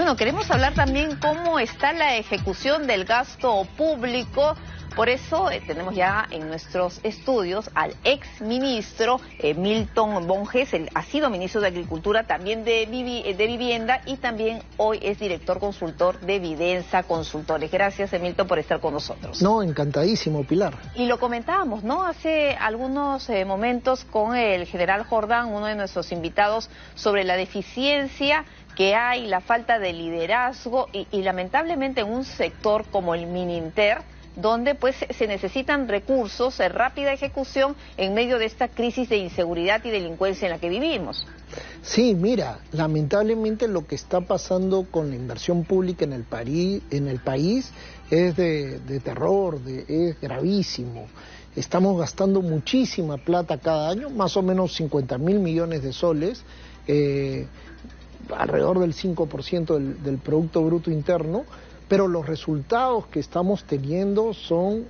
bueno, queremos hablar también cómo está la ejecución del gasto público. Por eso tenemos ya en nuestros estudios al ex ministro Milton Monjes. Él ha sido ministro de Agricultura, también de Vivienda, y también hoy es director consultor de Vidensa Consultores. Gracias, Milton, por estar con nosotros. No, encantadísimo, Pilar. Y lo comentábamos, ¿no?, hace algunos momentos con el general Jordán, uno de nuestros invitados, sobre la deficiencia que hay, la falta de liderazgo y lamentablemente en un sector como el Mininter, donde pues se necesitan recursos de rápida ejecución en medio de esta crisis de inseguridad y delincuencia en la que vivimos. Sí, mira, lamentablemente lo que está pasando con la inversión pública en el país es de terror, es gravísimo. Estamos gastando muchísima plata cada año, más o menos 50.000 millones de soles, alrededor del 5% del Producto Bruto Interno, pero los resultados que estamos teniendo son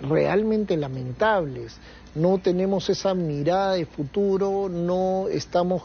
realmente lamentables. No tenemos esa mirada de futuro, no estamos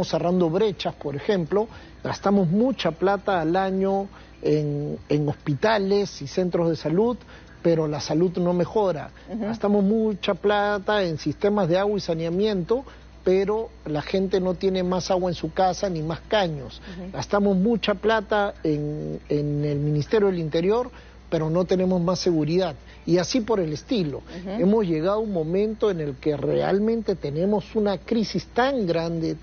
cerrando brechas, por ejemplo. Gastamos mucha plata al año en hospitales y centros de salud, pero la salud no mejora. Gastamos mucha plata en sistemas de agua y saneamiento, pero la gente no tiene más agua en su casa ni más caños. Gastamos mucha plata en el Ministerio del Interior, pero no tenemos más seguridad. Y así por el estilo. Hemos llegado a un momento en el que realmente tenemos una crisis tan grande,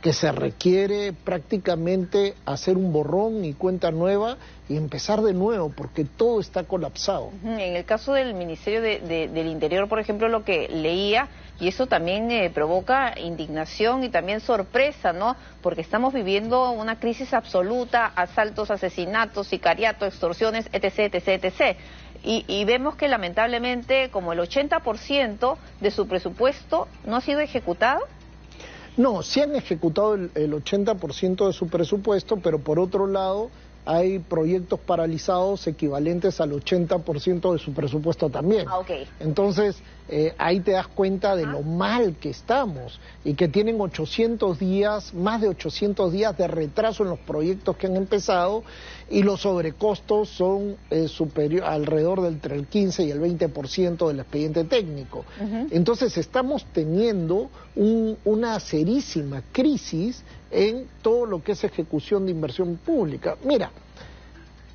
que se requiere prácticamente hacer un borrón y cuenta nueva y empezar de nuevo, porque todo está colapsado. En el caso del Ministerio del Interior, por ejemplo, lo que leía, y eso también provoca indignación y también sorpresa, ¿no?, porque estamos viviendo una crisis absoluta, asaltos, asesinatos, sicariato, extorsiones, etc. Y vemos que lamentablemente como el 80% de su presupuesto no ha sido ejecutado. No, sí han ejecutado el 80% de su presupuesto, pero por otro lado hay proyectos paralizados equivalentes al 80% de su presupuesto también. Entonces, ahí te das cuenta de lo mal que estamos y que tienen 800 días, más de 800 días de retraso en los proyectos que han empezado, y los sobrecostos son alrededor entre el 15 y el 20% del expediente técnico. Entonces, estamos teniendo una serísima crisis en todo lo que es ejecución de inversión pública. Mira,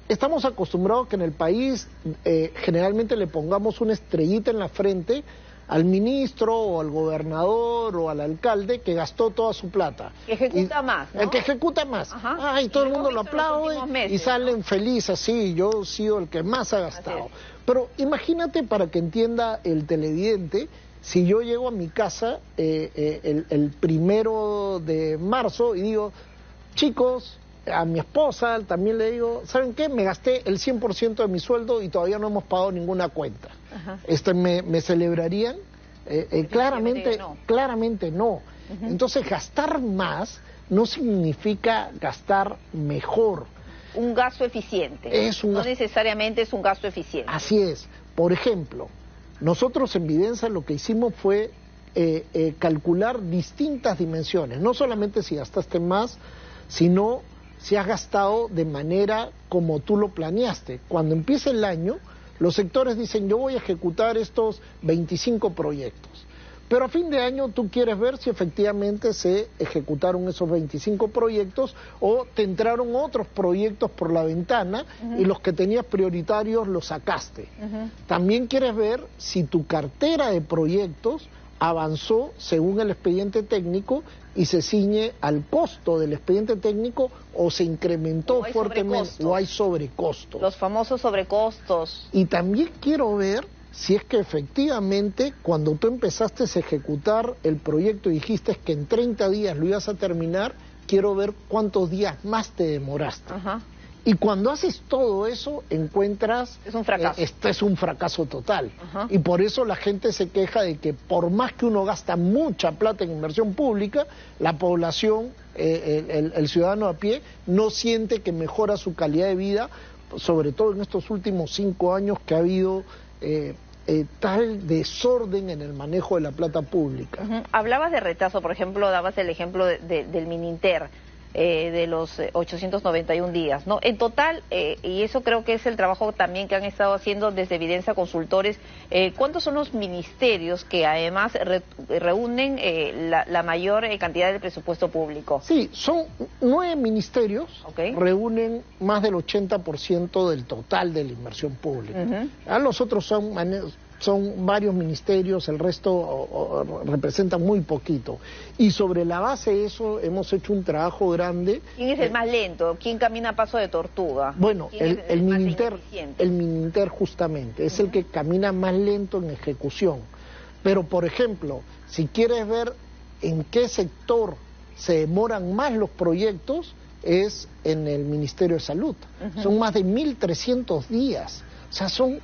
estamos acostumbrados que en el país generalmente le pongamos una estrellita en la frente al ministro o al gobernador o al alcalde que gastó toda su plata. Que ejecuta más, ¿no? El que ejecuta más. Y todo el mundo lo aplaude y salen felices, sí, yo he sido el que más ha gastado. Pero imagínate, para que entienda el televidente, si yo llego a mi casa el 1 de marzo y digo, chicos, a mi esposa también le digo, ¿saben qué? Me gasté el 100% de mi sueldo y todavía no hemos pagado ninguna cuenta. ¿Me celebrarían? Claramente no. Entonces, gastar más no significa gastar mejor. Un gasto eficiente. No necesariamente es un gasto eficiente. Así es. Por ejemplo, nosotros en Vidensa lo que hicimos fue calcular distintas dimensiones, no solamente si gastaste más, sino si has gastado de manera como tú lo planeaste. Cuando empieza el año, los sectores dicen, yo voy a ejecutar estos 25 proyectos. Pero a fin de año tú quieres ver si efectivamente se ejecutaron esos 25 proyectos o te entraron otros proyectos por la ventana y los que tenías prioritarios los sacaste. También quieres ver si tu cartera de proyectos avanzó según el expediente técnico y se ciñe al costo del expediente técnico o se incrementó fuertemente o hay sobrecostos. Los famosos sobrecostos. Y también quiero ver si es que efectivamente cuando tú empezaste a ejecutar el proyecto y dijiste que en 30 días lo ibas a terminar, quiero ver cuántos días más te demoraste. Y cuando haces todo eso, encuentras... Es un fracaso. Este es un fracaso total. Y por eso la gente se queja de que por más que uno gasta mucha plata en inversión pública, la población, el ciudadano a pie, no siente que mejora su calidad de vida, sobre todo en estos últimos 5 años que ha habido tal desorden en el manejo de la plata pública. Hablabas de retraso, por ejemplo, dabas el ejemplo del Mininter. de los 891 días, ¿no? En total, y eso creo que es el trabajo también que han estado haciendo desde Evidencia Consultores, ¿cuántos son los ministerios que además reúnen la mayor cantidad del presupuesto público? Sí, son 9 ministerios, reúnen más del 80% del total de la inversión pública. Los otros son varios ministerios, el resto representan muy poquito. Y sobre la base de eso hemos hecho un trabajo grande. ¿Quién es el más lento? ¿Quién camina a paso de tortuga? Bueno, el Mininter justamente, es el que camina más lento en ejecución. Pero, por ejemplo, si quieres ver en qué sector se demoran más los proyectos, es en el Ministerio de Salud. Son más de 1.300 días. O sea, son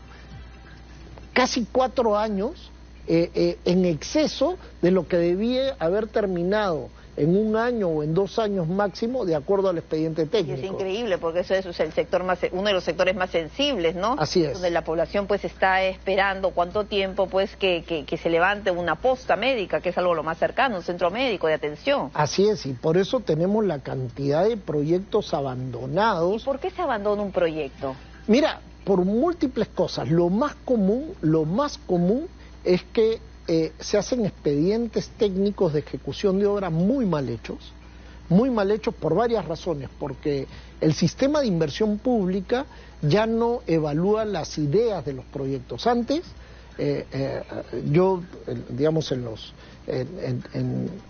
casi 4 años en exceso de lo que debía haber terminado en 1 año o en 2 años máximo, de acuerdo al expediente técnico. Y es increíble, porque eso es el sector uno de los sectores más sensibles, ¿no? Así es. Donde la población pues está esperando cuánto tiempo pues que se levante una posta médica, que es algo lo más cercano, un centro médico de atención. Así es, y por eso tenemos la cantidad de proyectos abandonados. ¿Y por qué se abandona un proyecto? Mira, por múltiples cosas. Lo más común es que se hacen expedientes técnicos de ejecución de obra muy mal hechos por varias razones, porque el sistema de inversión pública ya no evalúa las ideas de los proyectos. Antes, yo, digamos,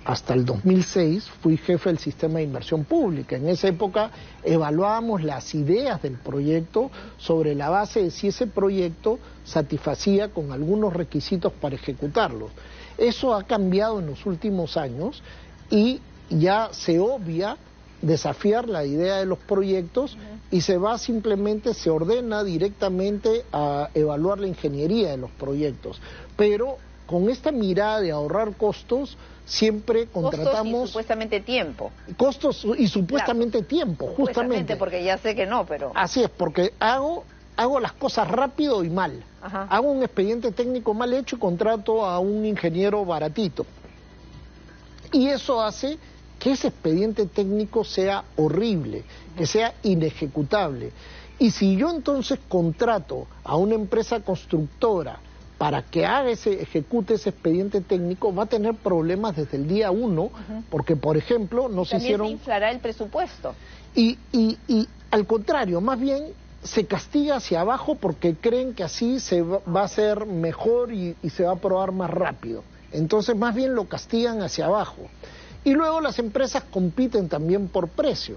hasta el 2006 fui jefe del sistema de inversión pública. En esa época evaluábamos las ideas del proyecto sobre la base de si ese proyecto satisfacía con algunos requisitos para ejecutarlo. Eso ha cambiado en los últimos años y ya se obvia desafiar la idea de los proyectos y se ordena directamente a evaluar la ingeniería de los proyectos. Pero con esta mirada de ahorrar costos, siempre contratamos... Costos y supuestamente tiempo. Costos y supuestamente tiempo, justamente. Porque ya sé que no, pero... Así es, porque hago las cosas rápido y mal. Hago un expediente técnico mal hecho y contrato a un ingeniero baratito. Y eso hace que ese expediente técnico sea horrible, que sea inejecutable. Y si yo entonces contrato a una empresa constructora para que ejecute ese expediente técnico, va a tener problemas desde el día 1, porque, por ejemplo, no se hicieron... También se inflará el presupuesto. Y al contrario, más bien se castiga hacia abajo porque creen que así se va a hacer mejor y se va a aprobar más rápido. Entonces, más bien lo castigan hacia abajo. Y luego las empresas compiten también por precio,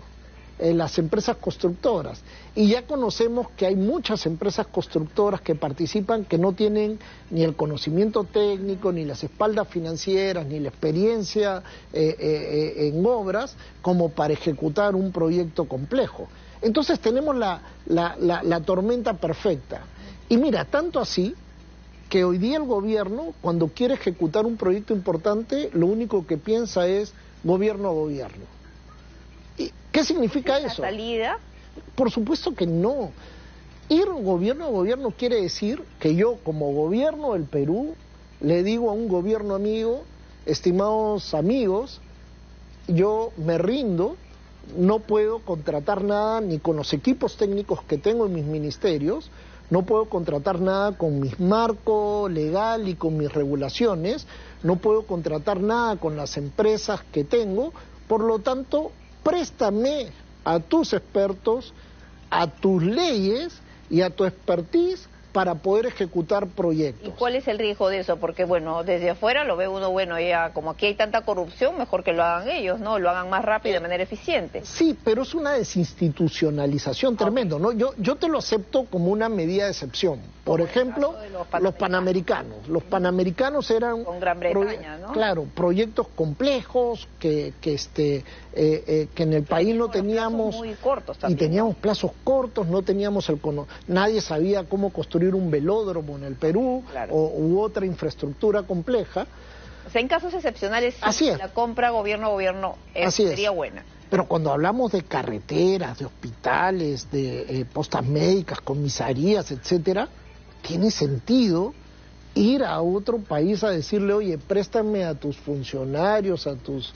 las empresas constructoras. Y ya conocemos que hay muchas empresas constructoras que participan que no tienen ni el conocimiento técnico, ni las espaldas financieras, ni la experiencia en obras como para ejecutar un proyecto complejo. Entonces tenemos la tormenta perfecta. Y mira, tanto así que hoy día el gobierno, cuando quiere ejecutar un proyecto importante, lo único que piensa es gobierno a gobierno. ¿Y qué significa eso? ¿La salida? Por supuesto que no. Ir gobierno a gobierno quiere decir que yo, como gobierno del Perú, le digo a un gobierno amigo, estimados amigos, yo me rindo, no puedo contratar nada ni con los equipos técnicos que tengo en mis ministerios, no puedo contratar nada con mi marco legal y con mis regulaciones, no puedo contratar nada con las empresas que tengo, por lo tanto, préstame a tus expertos, a tus leyes y a tu expertise para poder ejecutar proyectos. ¿Y cuál es el riesgo de eso? Porque, bueno, desde afuera lo ve uno, bueno, ya como aquí hay tanta corrupción, mejor que lo hagan ellos, ¿no? Lo hagan más rápido y de manera eficiente. Sí, pero es una desinstitucionalización tremenda, ¿no? Yo te lo acepto como una medida de excepción. Por ejemplo, los panamericanos. Los panamericanos eran... Con Gran Bretaña, ¿no? Claro, proyectos complejos que en el país no teníamos... Muy cortos también. Y teníamos plazos cortos, no teníamos nadie sabía cómo construir un velódromo en el Perú, claro, u otra infraestructura compleja. O sea, en casos excepcionales, la compra gobierno a gobierno sería buena. Pero cuando hablamos de carreteras, de hospitales, de postas médicas, comisarías, etcétera, tiene sentido ir a otro país a decirle, oye, préstame a tus funcionarios, a tus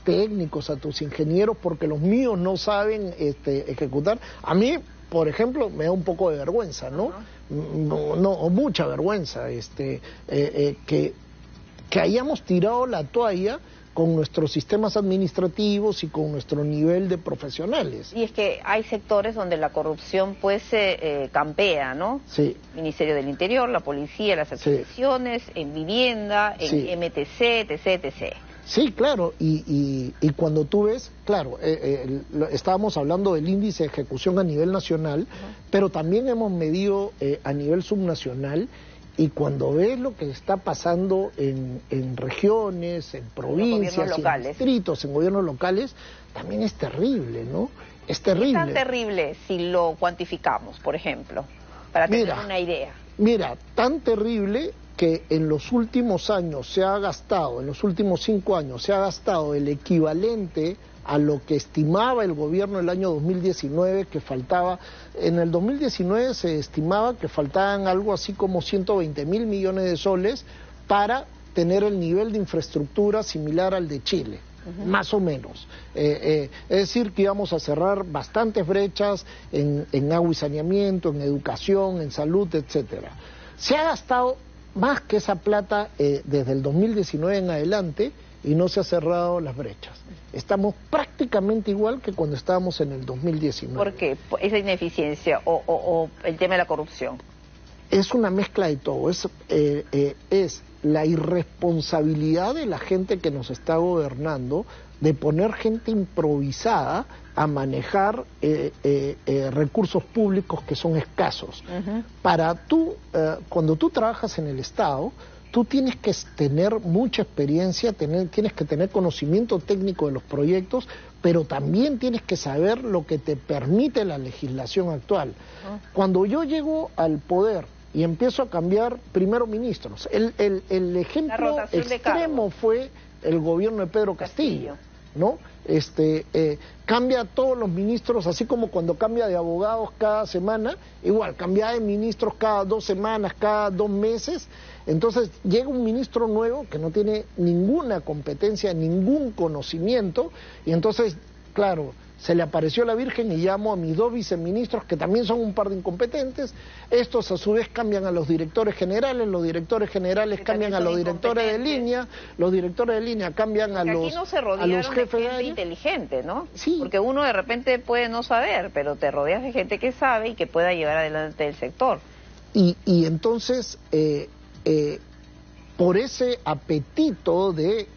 técnicos, a tus ingenieros, porque los míos no saben ejecutar. A mí, por ejemplo, me da un poco de vergüenza, ¿no? No, mucha vergüenza, que hayamos tirado la toalla con nuestros sistemas administrativos y con nuestro nivel de profesionales. Y es que hay sectores donde la corrupción pues campea, ¿no? Sí. Ministerio del Interior, la policía, las adquisiciones, sí, en vivienda, en sí, MTC, etc. Sí, claro, y cuando tú ves, claro, estábamos hablando del índice de ejecución a nivel nacional, pero también hemos medido a nivel subnacional, y cuando ves lo que está pasando en regiones, en provincias, en distritos, en gobiernos locales, también es terrible, ¿no? Es terrible. ¿Es tan terrible si lo cuantificamos, por ejemplo, para tener una idea? Mira, tan terrible que en los últimos años se ha gastado, en los últimos 5 años, se ha gastado el equivalente a lo que estimaba el gobierno el año 2019, que faltaba. En el 2019 se estimaba que faltaban algo así como 120.000 millones de soles para tener el nivel de infraestructura similar al de Chile, más o menos. Es decir, que íbamos a cerrar bastantes brechas en agua y saneamiento, en educación, en salud, etcétera. Se ha gastado más que esa plata desde el 2019 en adelante, y no se ha cerrado las brechas. Estamos prácticamente igual que cuando estábamos en el 2019. ¿Por qué? ¿Esa ineficiencia o el tema de la corrupción? Es una mezcla de todo. Es la irresponsabilidad de la gente que nos está gobernando de poner gente improvisada a manejar recursos públicos que son escasos. Cuando tú trabajas en el Estado, tú tienes que tener mucha experiencia, tienes que tener conocimiento técnico de los proyectos, pero también tienes que saber lo que te permite la legislación actual. Cuando yo llego al poder y empiezo a cambiar primero ministros, el ejemplo extremo fue el gobierno de Pedro Castillo, ¿no? Cambia a todos los ministros, así como cuando cambia de abogados cada semana, igual, cambia de ministros cada 2 semanas, cada 2 meses. Entonces llega un ministro nuevo que no tiene ninguna competencia, ningún conocimiento, y entonces, claro, se le apareció la Virgen y llamo a mis 2 viceministros, que también son un par de incompetentes. Estos a su vez cambian a los directores generales, los directores generales cambian a los directores de línea, los directores de línea cambian a los jefes de área. Inteligente, ¿no? Sí. Porque uno de repente puede no saber, pero te rodeas de gente que sabe y que pueda llevar adelante el sector. Y entonces, por ese apetito de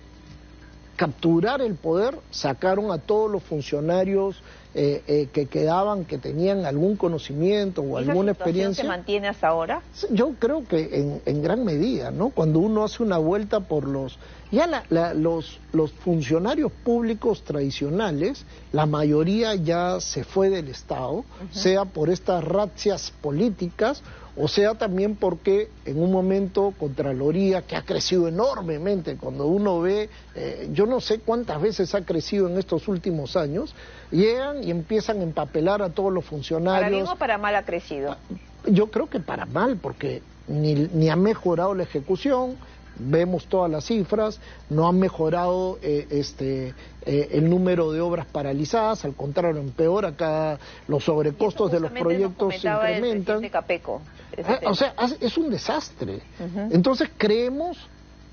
capturar el poder, sacaron a todos los funcionarios que quedaban, que tenían algún conocimiento o alguna experiencia. ¿Se mantiene hasta ahora? Yo creo que en gran medida, ¿no? Cuando uno hace una vuelta por los funcionarios públicos tradicionales, la mayoría ya se fue del Estado, sea por estas razzias políticas, o sea también porque en un momento Contraloría, que ha crecido enormemente, cuando uno ve, yo no sé cuántas veces ha crecido en estos últimos años, llegan y empiezan a empapelar a todos los funcionarios. ¿Para bien o para mal ha crecido? Yo creo que para mal, porque ni ha mejorado la ejecución. Vemos todas las cifras, no han mejorado el número de obras paralizadas, al contrario, empeora, acá los sobrecostos de los proyectos se incrementan. O sea, es un desastre. Entonces creemos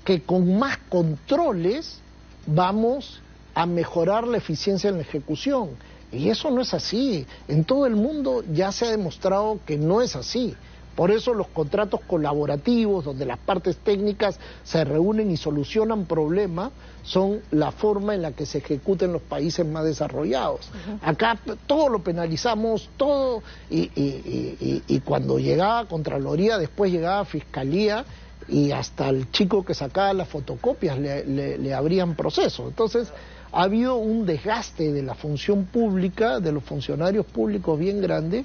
que con más controles vamos a mejorar la eficiencia en la ejecución, y eso no es así. En todo el mundo ya se ha demostrado que no es así. Por eso los contratos colaborativos, donde las partes técnicas se reúnen y solucionan problemas, son la forma en la que se ejecuta en los países más desarrollados. Acá todo lo penalizamos, todo, y cuando llegaba Contraloría, después llegaba Fiscalía, y hasta el chico que sacaba las fotocopias le abrían proceso. Entonces ha habido un desgaste de la función pública, de los funcionarios públicos bien grande,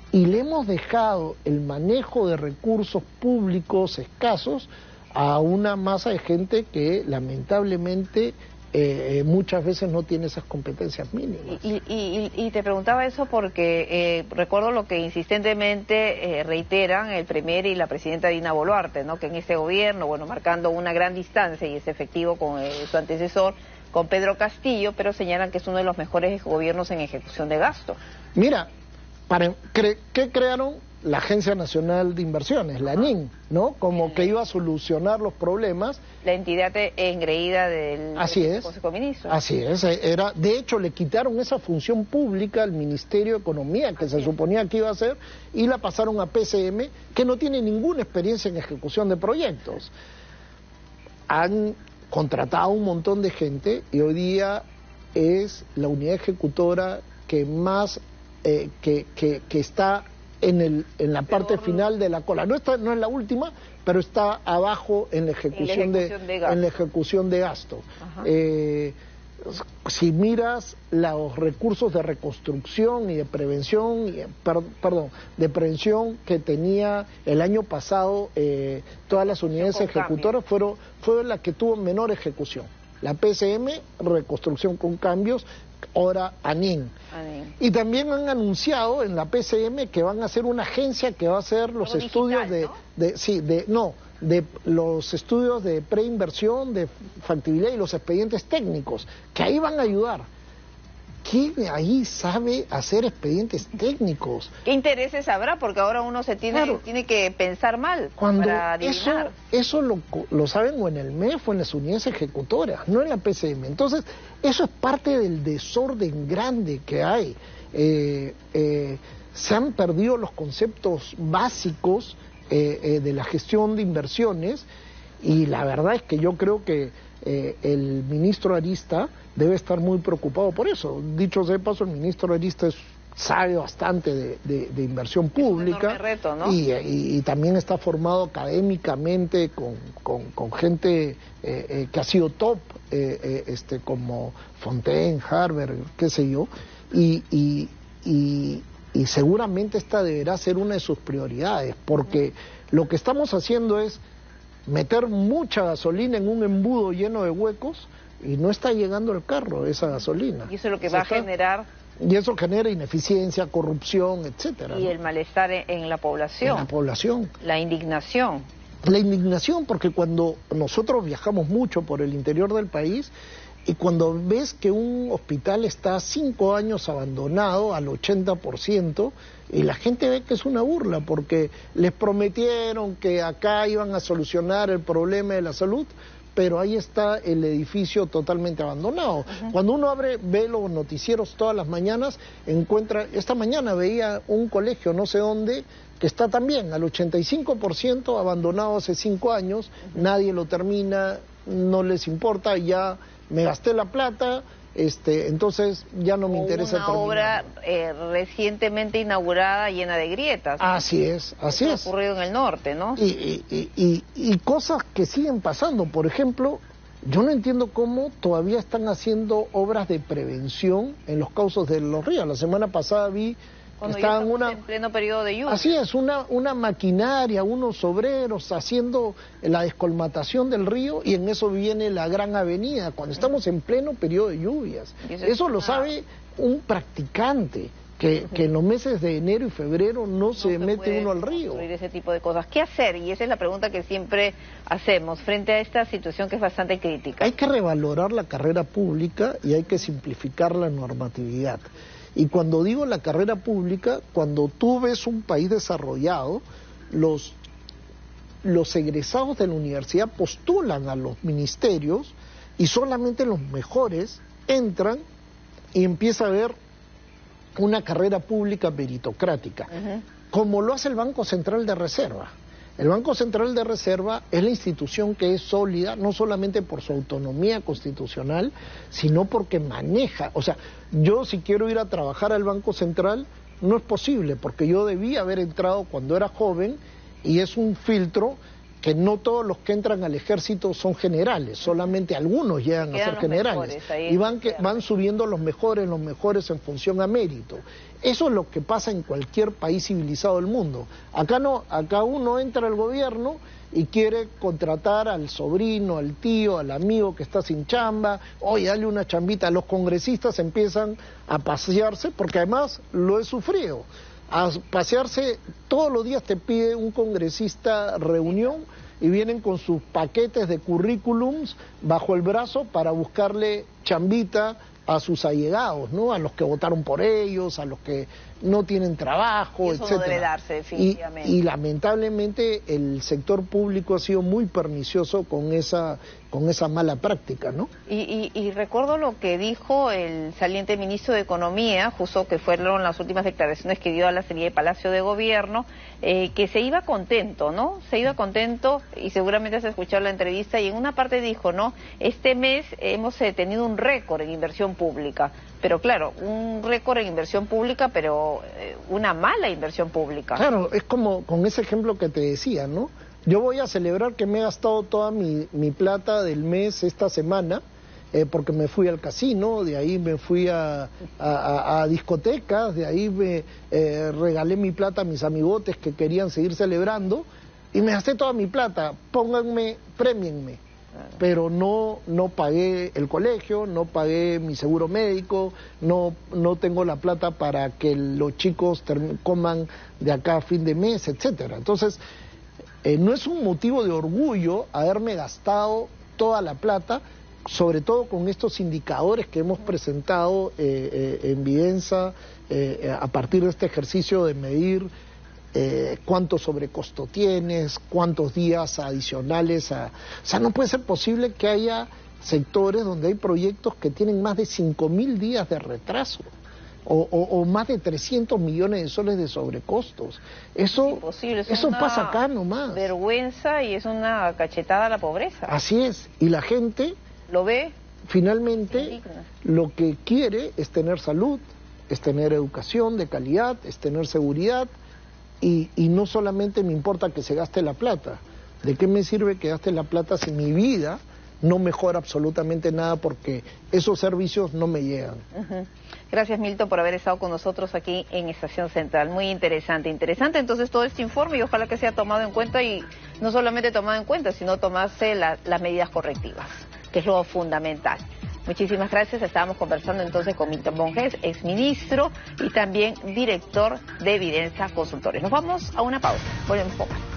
y le hemos dejado el manejo de recursos públicos escasos a una masa de gente que lamentablemente muchas veces no tiene esas competencias mínimas. Y te preguntaba eso porque recuerdo lo que insistentemente reiteran el Premier y la presidenta Dina Boluarte, ¿no? Que en este gobierno, bueno, marcando una gran distancia, y es efectivo con su antecesor, con Pedro Castillo, pero señalan que es uno de los mejores gobiernos en ejecución de gasto. Mira, ¿qué crearon? La Agencia Nacional de Inversiones, la ANIN, ¿no? Como que iba a solucionar los problemas. La entidad engreída del Consejo de Ministros. Así es, de hecho le quitaron esa función pública al Ministerio de Economía, que se suponía que iba a hacer, y la pasaron a PCM, que no tiene ninguna experiencia en ejecución de proyectos. Han contratado un montón de gente y hoy día es la unidad ejecutora que más, que está en la parte final de la cola. No es la última, pero está abajo en la ejecución de gasto. Si miras los recursos de reconstrucción y de prevención, de prevención que tenía el año pasado todas las unidades ejecutoras, fue la que tuvo menor ejecución. La PCM, reconstrucción con cambios, ahora ANIN. Y también han anunciado en la PCM que van a hacer una agencia que va a hacer los estudios de los estudios de preinversión, de factibilidad y los expedientes técnicos, que ahí van a ayudar. ¿Quién ahí sabe hacer expedientes técnicos? ¿Qué intereses habrá? Porque ahora uno tiene que pensar mal para adivinar. Eso lo saben o en el MEF o en las unidades ejecutoras, no en la PCM. Entonces, eso es parte del desorden grande que hay. Se han perdido los conceptos básicos de la gestión de inversiones, y la verdad es que yo creo que el ministro Arista debe estar muy preocupado por eso. Dicho sea de paso, el ministro Arista sabe bastante de inversión pública. Es un enorme reto, ¿no? Y también está formado académicamente con gente que ha sido top, como Fontaine, Harvard, qué sé yo, y seguramente esta deberá ser una de sus prioridades, porque lo que estamos haciendo es meter mucha gasolina en un embudo lleno de huecos y no está llegando el carro esa gasolina. Y eso es lo que va a generar... Y eso genera ineficiencia, corrupción, etcétera. Y ¿no? el malestar en la población. En la población. La indignación. La indignación, porque cuando nosotros viajamos mucho por el interior del país, y cuando ves que un hospital está 5 años abandonado al 80%, y la gente ve que es una burla, porque les prometieron que acá iban a solucionar el problema de la salud, pero ahí está el edificio totalmente abandonado. Cuando uno ve los noticieros todas las mañanas, esta mañana veía un colegio no sé dónde, que está también al 85% abandonado hace 5 años, nadie lo termina, no les importa, ya me gasté la plata, entonces ya no me interesa terminar. Una obra recientemente inaugurada llena de grietas. Así es. Ha ocurrido en el norte, ¿no? Y cosas que siguen pasando. Por ejemplo, yo no entiendo cómo todavía están haciendo obras de prevención en los cauces de los ríos. La semana pasada vi cuando ya estamos en pleno periodo de lluvia. Así es, una maquinaria, unos obreros haciendo la descolmatación del río, y en eso viene la gran avenida, cuando estamos en pleno periodo de lluvias. Eso lo sabe un practicante, que en los meses de enero y febrero no se mete uno al río. Ese tipo de cosas. ¿Qué hacer? Y esa es la pregunta que siempre hacemos frente a esta situación que es bastante crítica. Hay que revalorar la carrera pública y hay que simplificar la normatividad. Y cuando digo la carrera pública, cuando tú ves un país desarrollado, los egresados de la universidad postulan a los ministerios y solamente los mejores entran y empieza a haber una carrera pública meritocrática, como lo hace el Banco Central de Reserva. El Banco Central de Reserva es la institución que es sólida, no solamente por su autonomía constitucional, sino porque maneja. O sea, yo si quiero ir a trabajar al Banco Central, no es posible, porque yo debía haber entrado cuando era joven, y es un filtro que no todos los que entran al ejército son generales, solamente algunos llegan a ser generales, y van subiendo los mejores en función a mérito. Eso es lo que pasa en cualquier país civilizado del mundo. Acá no, acá uno entra al gobierno y quiere contratar al sobrino, al tío, al amigo que está sin chamba, oye, dale una chambita. Los congresistas empiezan a pasearse, porque además lo he sufrido, a pasearse, todos los días te pide un congresista reunión y vienen con sus paquetes de currículums bajo el brazo para buscarle chambita a sus allegados, ¿no? A los que votaron por ellos, a los que no tienen trabajo, eso etcétera. No debe darse, definitivamente. Y lamentablemente el sector público ha sido muy pernicioso con esa mala práctica, ¿no? Y recuerdo lo que dijo el saliente ministro de Economía, justo que fueron las últimas declaraciones que dio a la serie de Palacio de Gobierno, que se iba contento, ¿no? Se iba contento, y seguramente has escuchado la entrevista, y en una parte dijo, ¿no? Este mes hemos tenido un récord en inversión pública, pero claro, un récord en inversión pública, pero una mala inversión pública. Claro, es como con ese ejemplo que te decía, ¿no? Yo voy a celebrar que me he gastado toda mi plata del mes esta semana, porque me fui al casino, de ahí me fui a discotecas, de ahí me regalé mi plata a mis amigotes que querían seguir celebrando, y me gasté toda mi plata. Pónganme, prémienme. Pero no pagué el colegio, no pagué mi seguro médico, no tengo la plata para que los chicos coman de acá a fin de mes, etcétera. Entonces, no es un motivo de orgullo haberme gastado toda la plata, sobre todo con estos indicadores que hemos presentado en Vidensa a partir de este ejercicio de medir cuánto sobrecosto tienes, cuántos días adicionales. O sea, no puede ser posible que haya sectores donde hay proyectos que tienen más de 5.000 días de retraso o más de 300 millones de soles de sobrecostos. Eso pasa acá nomás. Vergüenza, y es una cachetada a la pobreza. Así es, y la gente lo ve. Finalmente, lo que quiere es tener salud, es tener educación de calidad, es tener seguridad. Y no solamente me importa que se gaste la plata. ¿De qué me sirve que gaste la plata si mi vida no mejora absolutamente nada porque esos servicios no me llegan? Gracias, Milton, por haber estado con nosotros aquí en Estación Central. Muy interesante. Interesante entonces todo este informe, y ojalá que sea tomado en cuenta, y no solamente tomado en cuenta, sino tomarse las medidas correctivas, que es lo fundamental. Muchísimas gracias. Estábamos conversando entonces con Milton Monjes, exministro y también director de Vidensa Consultores. Nos vamos a una pausa. Volvemos con más.